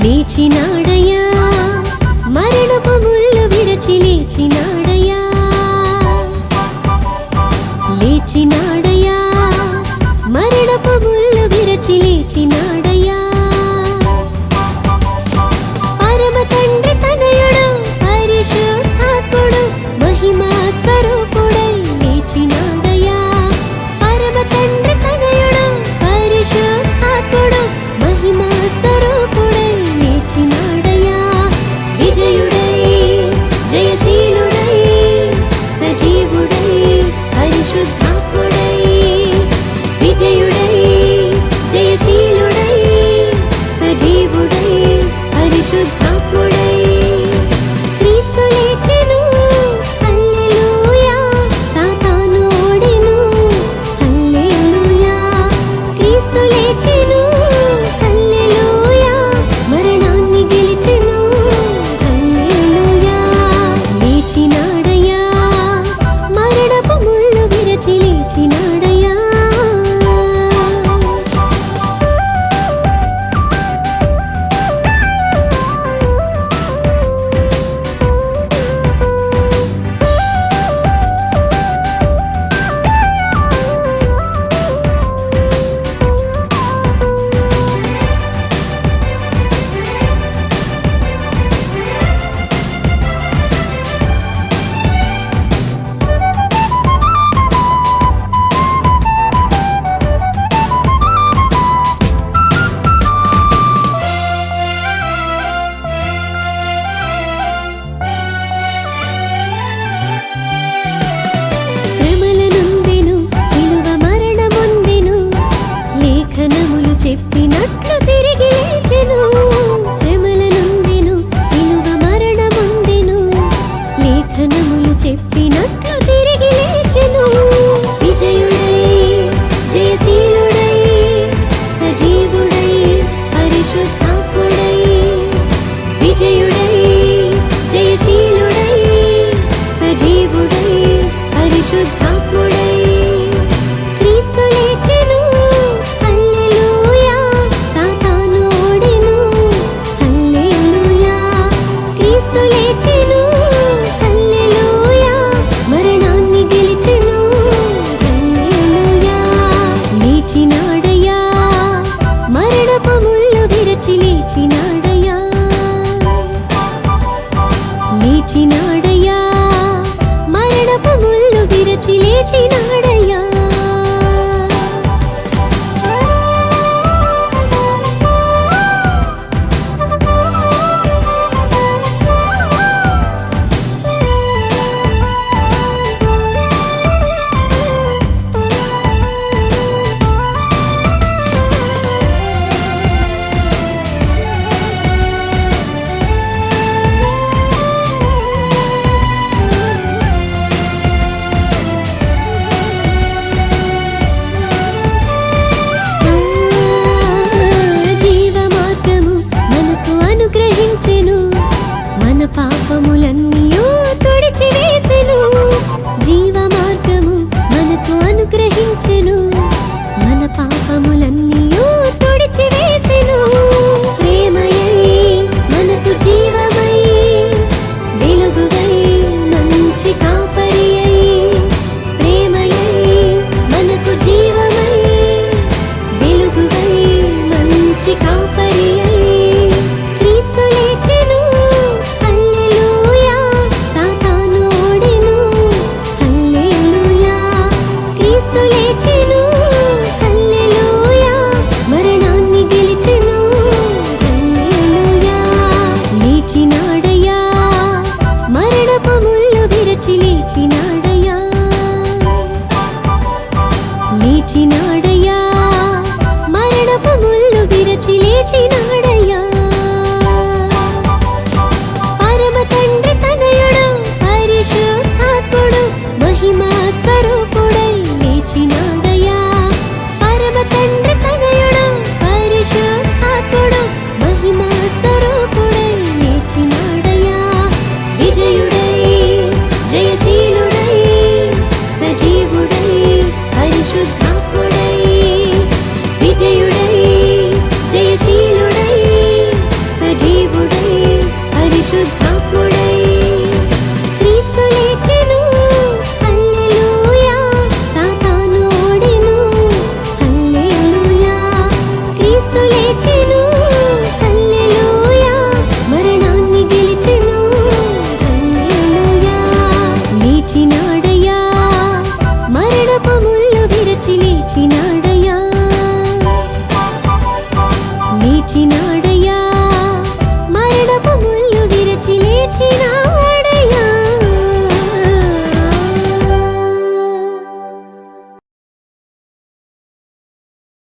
లేచినాడయ్యా మరణపు ముళ్ళు విరచి లేచినాడయ్యా లేచినాడయ్యా మరణపు ముళ్ళు విరచి లేచినాడయ్యా పరమ తండ్రి తనయుడు పరిశుద్ధాత్ముడు మహిమా స్వరూపుడై లేచినాడయ్యా పరమ తండ్రి తనయుడు పరిశుద్ధాత్ముడు మహిమా స్వరూపుడై లేచినాడయ్యా విజయుడై జయశీలుడై సజీవుడై పరిశుద్ధాత్ముడై విజయుడై జయశీలుడై సజీవుడై పరిశుద్ధాత్ముడై క్రీస్తు లేచెను హల్లెలూయా సాతాను ఓడెను హల్లెలూయా క్రీస్తు లేచెను హల్లెలూయా మరణాన్ని గెలిచెను హల్లెలూయా లేచినాడయ్యా మరణపు ముళ్ళు విరచి లేచినాడయ్యా శ్రమలనుందెను సిలువ మరణముందెను లేఖనములు చెప్పినట్లు తిరిగి లేచెను శ్రమలనుందెను సిలువ మరణముందెను లేఖనములు చెప్పినట్లు తిరిగి లేచెను విజయుడై జయశీలుడై సజీవుడై పరిశుద్ధాత్ముడై విజయుడై జయశీలుడై సజీవుడై పరిశుద్ధాత్ముడై క్రీస్తు లేచెను హల్లెలూయా సాతాను ఓడెను హల్లెలూయా క్రీస్తు లేచెను హల్లెలూయా మరణాన్ని గెలిచెను హల్లెలూయా లేచినాడయ్యా మరణపు ముళ్ళు విరచి లేచినాడయ్యా లేచినాడయ్యా మరణపు ముళ్ళు విరచి లేచినాడయ్యా జీవమార్గము మనకు అనుగ్రహించెను మన పాపములన్నీయూ తుడిచివేసెను జీవమార్గము మనకు అనుగ్రహించెను మన పాపములన్నీయూ తుడిచివేసెను ప్రేమయై మనకు జీవమై వెలుగువై మంచి కాపరి అయి ప్రేమయై మనకు జీవమై వెలుగువై మంచి కాపరి అయి క్రీస్తు లేచెను హల్లెలూయా సాతాను ఓడెను హల్లెలూయా క్రీస్తు లేచెను హల్లెలూయా మరణాన్ని గెలిచెను హల్లెలూయా లేచినాడయ్యా మరణపు ముళ్ళు విరచి లేచినాడయ్యా లేచినాడయ్యా మరణపు ముళ్ళు విరచి లేచినాడయ్యా